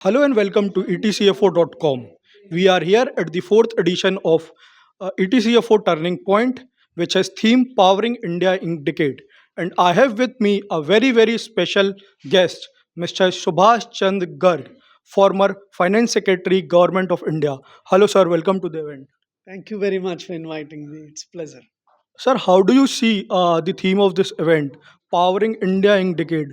Hello and welcome to etcfo.com. We are here at the fourth edition of etcfo Turning Point, which has theme Powering India in Decade. And I have with me a very special guest, Mr. Subhash Chandra Garg, former Finance Secretary, Government of India. Hello, sir. Welcome to the event. Thank you very much for inviting me. It's a pleasure. Sir, how do you see the theme of this event, Powering India in Decade?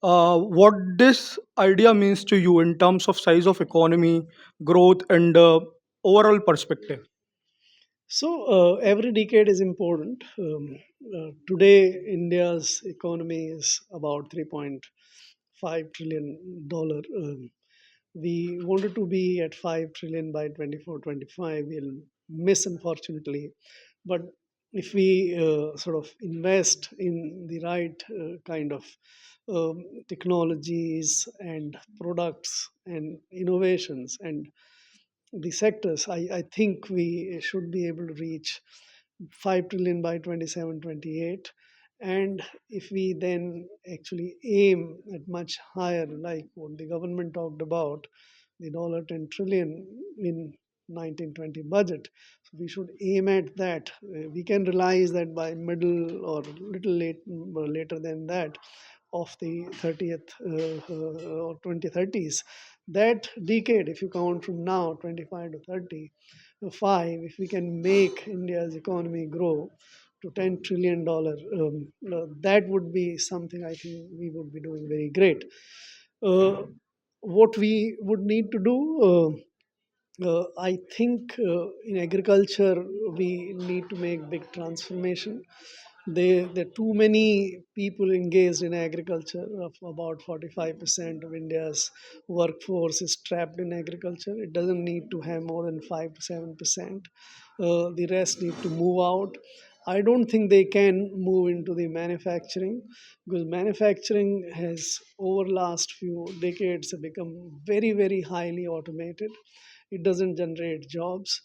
What this idea means to you in terms of size of economy, growth, and overall perspective? Every decade is important. Today, India's economy is about $3.5 trillion. We wanted to be at 5 trillion by 24-25. We'll miss, unfortunately. But if we sort of invest in the right kind of technologies and products and innovations and the sectors, I think we should be able to reach 5 trillion by 27-28. And if we then actually aim at much higher, like what the government talked about, the dollar 10 trillion in 1920 budget, so we should aim at that. We can realize that by middle or little later than that, of the 30th or 2030s. That decade, if you count from now, 25 to 35, if we can make India's economy grow to $10 trillion, that would be something I think we would be doing very great. Uh, what we would need to do, I think in agriculture, we need to make big transformation. There are too many people engaged in agriculture. Of about 45% of India's workforce is trapped in agriculture. It doesn't need to have more than 5 to 7%. The rest need to move out. I don't think they can move into the manufacturing, because manufacturing has over last few decades become very highly automated. It doesn't generate jobs.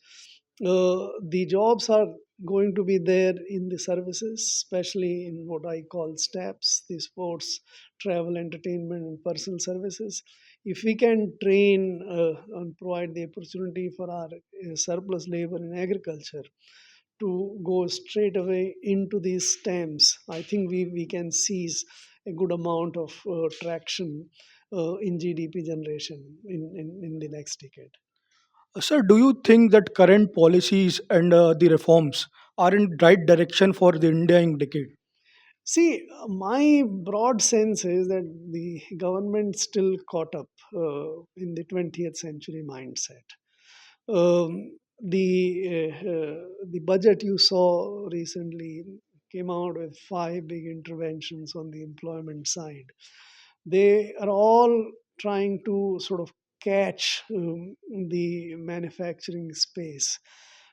The jobs are going to be there in the services, especially in what I call STEPs, the sports, travel, entertainment, and personal services. If we can train and provide the opportunity for our surplus labor in agriculture to go straight away into these STEMs, I think we can seize a good amount of traction in GDP generation in the next decade. Sir, do you think that current policies and the reforms are in right direction for the India in decade? See, my broad sense is that the government still caught up in the 20th century mindset. The budget you saw recently came out with five big interventions on the employment side. They are all trying to sort of catch the manufacturing space.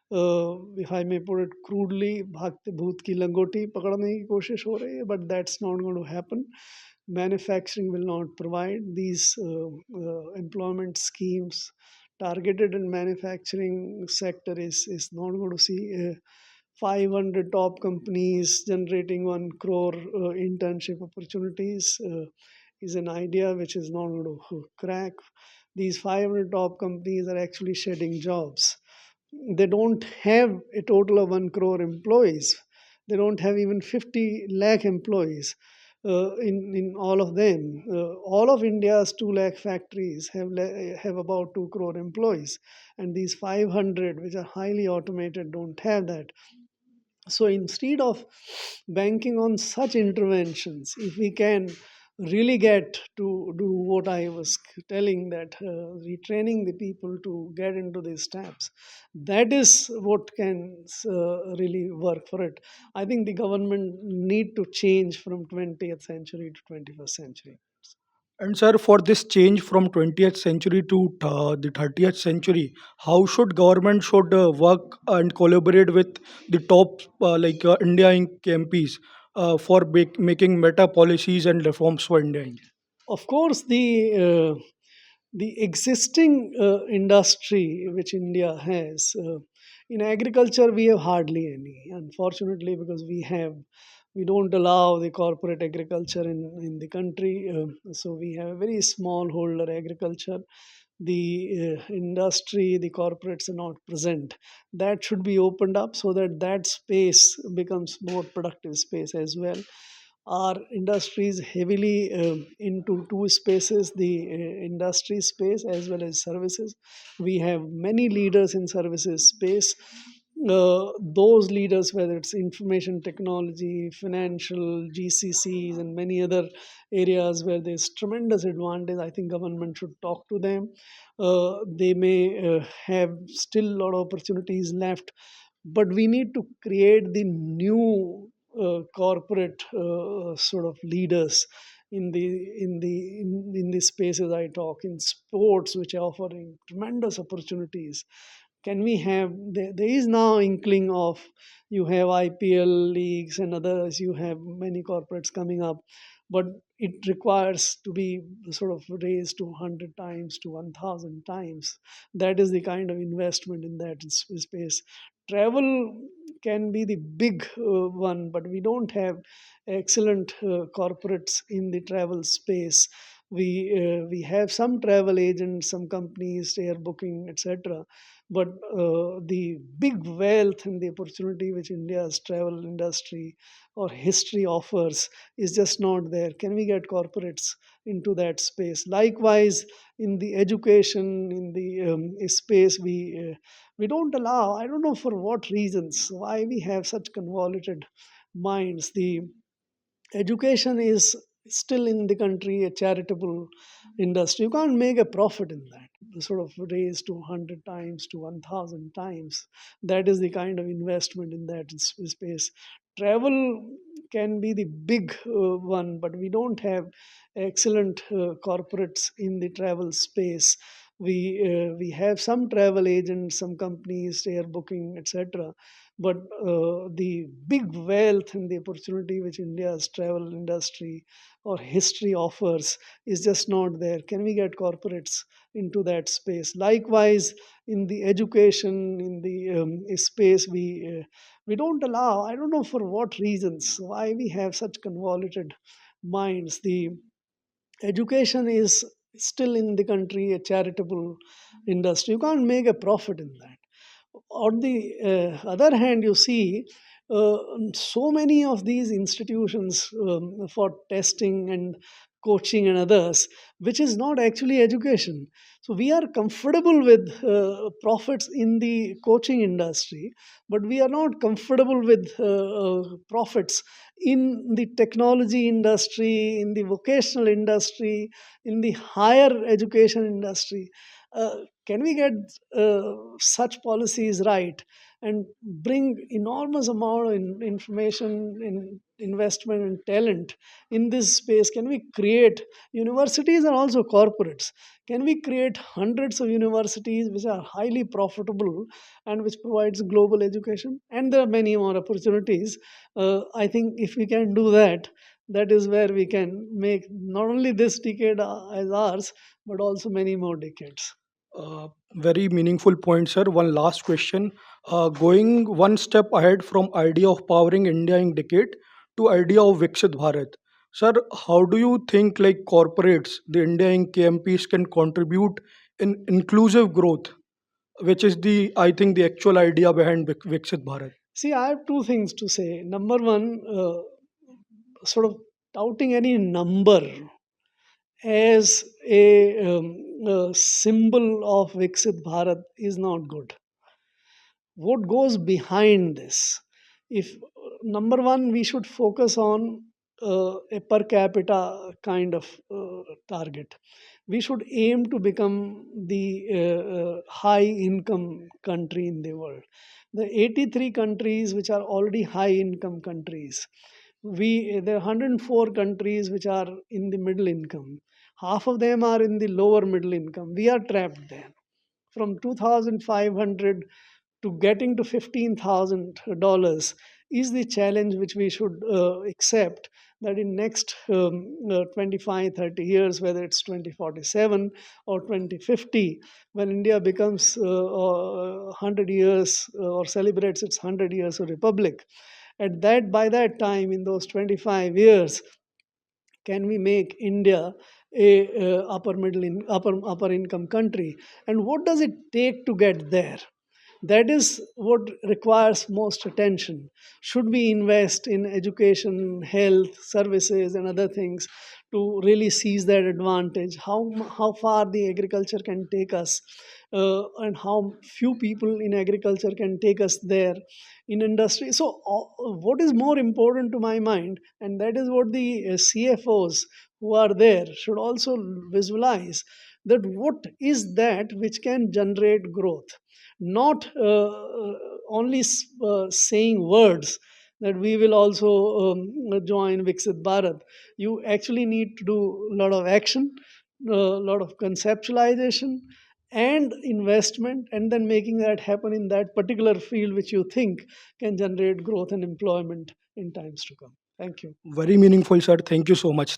If I may put it crudely, भागते भूत की लंगोटी पकड़ने की कोशिश हो रही है, but that's not going to happen. Manufacturing will not provide these employment schemes targeted in manufacturing sector is not going to see 500 top companies generating 1 crore internship opportunities is an idea which is not going to crack. These 500 top companies are actually shedding jobs. They don't have a total of 1 crore employees. They don't have even 50 lakh employees in all of them. All of India's 2 lakh factories have about 2 crore employees, and these 500, which are highly automated, don't have that. So instead of banking on such interventions, if we can really get to do what I was telling, that retraining the people to get into these steps, that is what can really work for it. I think the government need to change from 20th century to 21st century. And sir, for this change from 20th century to the 30th century, how should government should work and collaborate with the top India Inc. MPs for making meta policies and reforms for India Inc.? Of course, the existing industry which India has in agriculture, we have hardly any, unfortunately, because we have We don't allow the corporate agriculture in the country. So we have a very small holder agriculture. The industry, the corporates are not present. That should be opened up so that that space becomes more productive space as well. Our industry is heavily into two spaces, the industry space as well as services. We have many leaders in services space. Those leaders, whether it's information technology, financial, GCCs, and many other areas where there's tremendous advantage, I think government should talk to them. They may have still a lot of opportunities left, but we need to create the new corporate sort of leaders in the spaces I talk in sports, which are offering tremendous opportunities. Can we have there is now inkling of, you have IPL leagues and others, you have many corporates coming up, but it requires to be sort of raised to 100 times to 1000 times. That is the kind of investment in that space. Travel can be the big one, but we don't have excellent corporates in the travel space. We have some travel agents, some companies, air booking, etc., but the big wealth and the opportunity which India's travel industry or history offers is just not there. Can we get corporates into that space? Likewise, in the education, in the space, we don't allow. I don't know for what reasons why we have such convoluted minds. The education is still in the country a charitable industry. You can't make a profit in that. Sort of raised to 100 times to 1000 times. That is the kind of investment in that space. Travel can be the big one, but we don't have excellent corporates in the travel space. We have some travel agents, some companies, air booking, etc., but the big wealth and the opportunity which India's travel industry or history offers is just not there. Can we get corporates into that space? Likewise, in the education, in the space, we don't allow. I don't know for what reasons why we have such convoluted minds. The education is still in the country a charitable industry. You can't make a profit in that. On the other hand, you see so many of these institutions for testing and coaching and others, which is not actually education. So we are comfortable with profits in the coaching industry, but we are not comfortable with profits in the technology industry, in the vocational industry, in the higher education industry. Can we get such policies right and bring enormous amount of information in investment and talent in this space? Can we create universities are also corporates? Can we create hundreds of universities which are highly profitable and which provides global education? And there are many more opportunities. I think if we can do that, that is where we can make not only this decade as ours, but also many more decades. Very meaningful point, sir. One last question. Going one step ahead from idea of powering India in decade to idea of Viksit Bharat. Sir, how do you think like corporates, the India Inc. KMPs can contribute in inclusive growth, which is the I think the actual idea behind Viksit Bharat? See, I have two things to say. Number one, sort of touting any number as a symbol of Viksit Bharat is not good. What goes behind this? If number one, we should focus on a per capita kind of target. We should aim to become the high income country in the world. The 83 countries which are already high income countries, there are 104 countries which are in the middle income. Half of them are in the lower middle income. We are trapped there. From 2,500 to getting to $15,000 is the challenge which we should accept, that in next 25 30 years, whether it's 2047 or 2050, when India becomes 100 years or celebrates its 100 years of republic, At that by that time, in those 25 years, can we make India a upper income country, and what does it take to get there? That is what requires most attention. Should we invest in education, health, services, and other things to really seize that advantage? How far the agriculture can take us, and how few people in agriculture can take us there in industry. So, what is more important to my mind, and that is what the CFOs who are there should also visualize, that what is that which can generate growth, not only saying words that we will also join Viksit Bharat. You actually need to do a lot of action, a lot of conceptualization and investment, and then making that happen in that particular field which you think can generate growth and employment in times to come. Thank you. Very meaningful, sir. Thank you so much.